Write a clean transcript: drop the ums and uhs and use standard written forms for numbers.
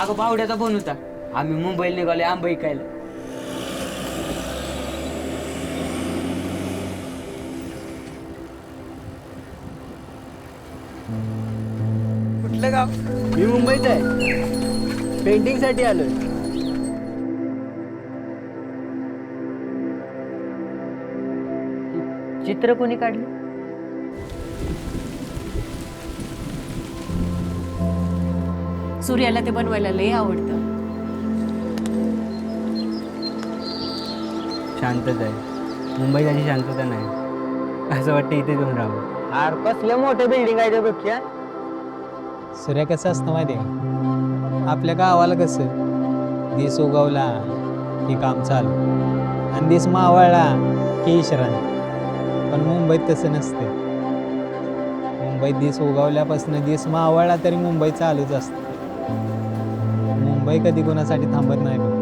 अगं बावड्याचा फोन होता. आम्ही मुंबईला निघाले आंबा इकायला. कुठलं गाव? मी मुंबईत आहे, पेंटिंग साठी आलोय. चित्र कोणी काढले? सूर्याला ते बनवायला लय आवडतं. शांतता आहे, मुंबईत अशी शांतता नाही. असं वाटतं इथे जाऊन राहावं. अरे कसल्या मोठ्या बिल्डिंग आहे त्यापेक्षा. सूर्य कसं असतं माहिती आहे का? आपल्या गावाला कसं दिस उगवला की काम चालू आणि दिस मावळला की विश्रांती. पण मुंबईत तसं नसते. मुंबईत दिस उगवल्यापासून दिस मावळला तरी मुंबई चालूच असते. मुंबई कधी कोणासाठी थांबत नाही बघ.